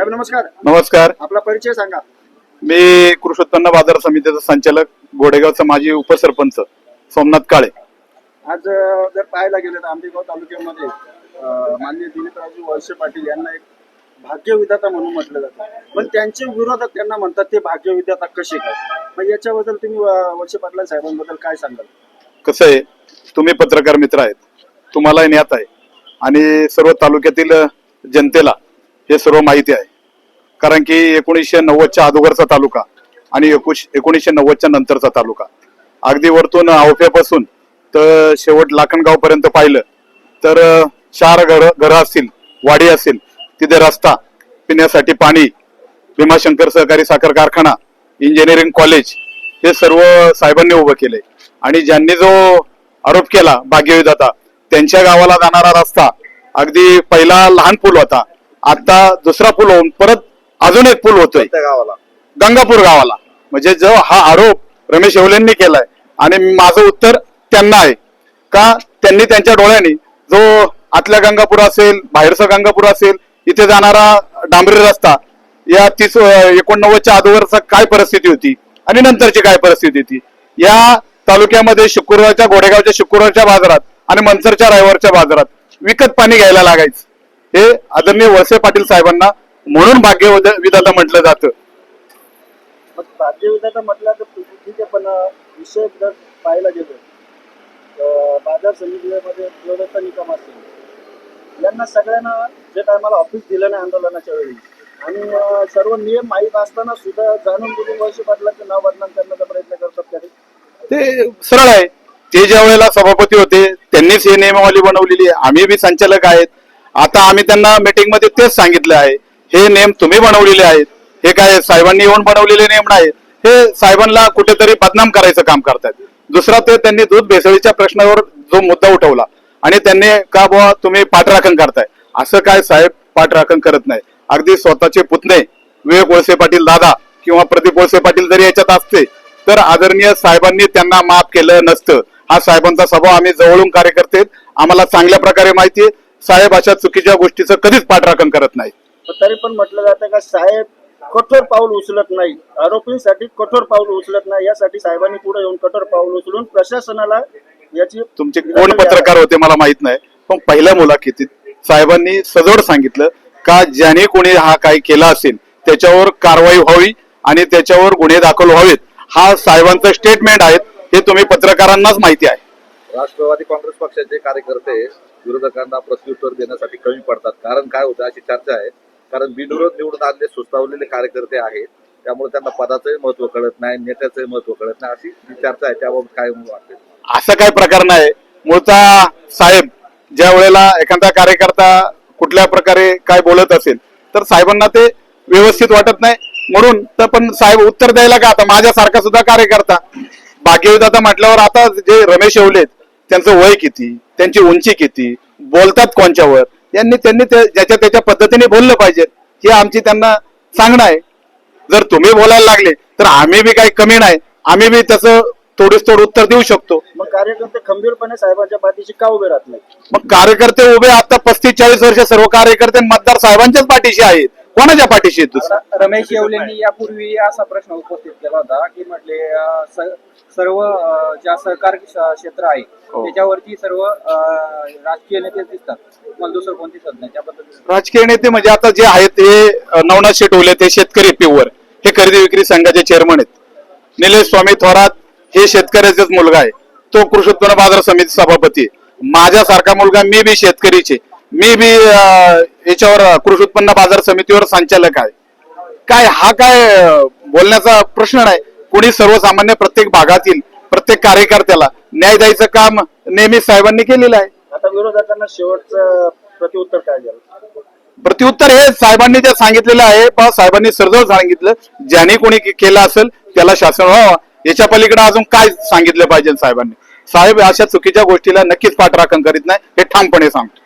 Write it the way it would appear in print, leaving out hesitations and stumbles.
साहेब नमस्कार. नमस्कार. आपला परिचय सांगा. मी कृषी उत्पन्न बाजार समितीचा संचालक गोडेगावचा माजी उपसरपंच सोमनाथ काळे. आज जर पाहायला गेलं तर आंबेगाव तालुक्यामध्ये माननीय दिलीपरावजी वळसे पाटील यांना एक भाग्यविधाता म्हणून म्हटलं जातं, पण त्यांचे विरोधक त्यांना म्हणतात ते भाग्यविधाता कसे काय. मग याच्याबद्दल तुम्ही वळसे पाटील साहेबांबद्दल काय सांगाल? कसं आहे, तुम्ही पत्रकार मित्र आहेत, तुम्हाला ज्ञात आहे आणि सर्व तालुक्यातील जनतेला हे सर्व माहिती आहे. कारण की 1990च्या अगोदरचा तालुका आणि 1990च्या नंतरचा तालुका, अगदी वरतून आवफ्यापासून तर शेवट लाखनगाव पर्यंत पाहिलं तर 4 घरं असतील, वाडी असेल, तिथे रस्ता, पिण्यासाठी पाणी, भीमाशंकर सहकारी साखर कारखाना, इंजिनिअरिंग कॉलेज, हे सर्व साहेबांनी उभं केले. आणि ज्यांनी जो आरोप केला भाग्यविधाता, त्यांच्या गावाला जाणारा रस्ता अगदी पहिला लहान पूल होता, आता दुसरा पूल होऊन परत अजून एक पूल होतोय गावाला, गंगापूर गावाला. म्हणजे जो हा आरोप रमेश येवलेंनी केलाय आणि माझं उत्तर त्यांना आहे का त्यांनी त्यांच्या डोळ्यांनी जो आतल्या गंगापूर असेल, बाहेरचा गंगापूर असेल, इथे जाणारा डांबरी रस्ता, या 1990च्या अगोदरचा काय परिस्थिती होती आणि नंतरची काय परिस्थिती होती, या तालुक्यामध्ये शुक्रवारच्या गोडेगावच्या शुक्रवारच्या बाजारात आणि मनसरच्या रविवारच्या बाजारात विकत पाणी घ्यायला लागायचं. हे आदरणीय वळसे पाटील साहेबांना म्हणून भाग्यविधाता म्हटलं जातं. भाग्यविधाता म्हटलं तर ठीक आहे, पण विषय जर पाहायला गेलो बाजार समितीमध्ये विरोधाचा निकम असेल, यांना सगळ्यांना जे टायमाला ऑफिस दिलं नाही आंदोलनाच्या वेळी आणि सर्व नियम माहीत असताना सुद्धा जाणून बुजून वळसे पाटलाचं नाव बदनाम करण्याचा प्रयत्न करतात तरी ते सरळ आहे. ते ज्या वेळेला सभापती होते त्यांनीच हे नियमावली बनवलेली आहे. आम्ही बी संचालक आहेत. आता आम्ही त्यांना मीटिंग मध्ये तेच सांगितलं आहे, हे नियम तुम्ही बनवलेले आहेत, हे काय साहेबांनी येऊन बनवलेले नियम नाही. हे साहेबांना कुठेतरी बदनाम करायचं काम करतात. दुसरा ते त्यांनी दूध भेसळीच्या प्रश्नावर जो मुद्दा उठवला आणि त्यांनी का बुवा तुम्ही पाठराखण करताय, असं काय साहेब पाठराखण करत नाही. अगदी स्वतःचे पुतणे विवेक वळसे पाटील दादा किंवा प्रदीप वळसे पाटील जरी याच्यात असते तर आदरणीय साहेबांनी त्यांना माफ केलं नसतं. हा साहेबांचा स्वभाव आम्ही जवळून कार्यकर्ते, आम्हाला चांगल्या प्रकारे माहिती आहे. साहेब अशा चुकीच्या गोष्टीचं कधीच पाठराखण करत नाही. तरी पण म्हटलं जातं का साहेब कठोर पाऊल उचलत नाही, आरोपींसाठी कठोर पाऊल उचलत नाही, यासाठी साहेबांनी पुढे येऊन कठोर पाऊल उचलून प्रशासनाला याची. तुमचे कोण पत्रकार होते मला माहित नाही, पण पहिल्या मुलाखतीत साहेबांनी सजोड सांगितलं का ज्याने कोणी हा काही केला असेल त्याच्यावर कारवाई व्हावी आणि त्याच्यावर गुन्हे दाखल व्हावेत. हा साहेबांचं स्टेटमेंट आहे, हे तुम्ही पत्रकारांनाच माहिती आहे. राष्ट्रवादी काँग्रेस पक्षाचे कार्यकर्ते विरोधकांना प्रत्युत्तर देण्यासाठी कमी पडतात. कारण काय होतं अशी चर्चा आहे, कारण बिनविरोध निवडून आलेले सुस्तावलेले कार्यकर्ते आहेत, त्यामुळे त्यांना पदाचंही महत्व कळत नाही, नेत्याचंही महत्व कळत नाही, अशी जी चर्चा आहे त्याबाबत काय वाटते? असं काही प्रकार नाही. मूळचा साहेब ज्या वेळेला एखादा कार्यकर्ता कुठल्या प्रकारे काय बोलत असेल तर साहेबांना ते व्यवस्थित वाटत नाही, म्हणून तर पण साहेब उत्तर द्यायला का. आता माझ्यासारखा सुद्धा कार्यकर्ता भाग्यविधाता म्हटल्यावर आता जे रमेश येवले त्यांचं वय किती, त्यांची उंची किती, बोलतात कोणच्यावर, त्यांनी ज्याच्या त्याच्या पद्धतीने बोललं पाहिजे, हे आमची त्यांना सांगणं आहे. जर तुम्ही बोलायला लागले तर आम्ही बी काही कमी नाही, आम्ही बी त्याचं थोडीच थोडं उत्तर देऊ शकतो. मग कार्यकर्ते खंबीरपणे साहेबांच्या पाठीशी का उभे राहत नाही? मग कार्यकर्ते उभे आता 35-40 वर्ष सर्व कार्यकर्ते मतदार साहेबांच्याच पाठीशी आहेत, कोणाच्या पाठीशी आहेत? रमेश येवलेंनी यापूर्वी असा प्रश्न उपस्थित केला होता की म्हटले सर्व ज्या सहकार क्षेत्र आहे त्याच्यावरती सर्व राजकीय नेते दिसतात, मला दुसरं कोणती दिसत नाही. त्याबद्दल राजकीय नेते म्हणजे आता जे आहेत ते नवनाथ शेटवले, ते शेतकरी प्युअर, हे खरेदी विक्री संघाचे चेअरमन आहेत. निलेश स्वामी थोरात हे शेतकऱ्याचाच मुलगा आहे, तो कृषी उत्पन्न बाजार समिती सभापती. माझ्यासारखा मुलगा, मी बी शेतकरीचे, मी बी याच्यावर कृषी उत्पन्न बाजार समितीवर संचालक आहे. काय हा काय बोलण्याचा प्रश्न नाही. कुणी सर्वसामान्य प्रत्येक भागातील प्रत्येक कार्यकर्त्याला न्याय द्यायचं काम नेहमी साहेबांनी केलेलं आहे. आता विरोधकांना शेवटचं प्रत्युत्तर काय द्याल? प्रत्युत्तर हे साहेबांनी जे सांगितलेलं आहे, साहेबांनी सरळ सांगितलं, ज्याने कोणी केलं असेल त्याला शासन व्हावं. याच्या पलीकडे अजून काय सांगितलं पाहिजे साहेबांनी? साहेब अशा चुकीच्या गोष्टीला नक्कीच पाठराखण करीत नाही, हे ठामपणे सांगतो.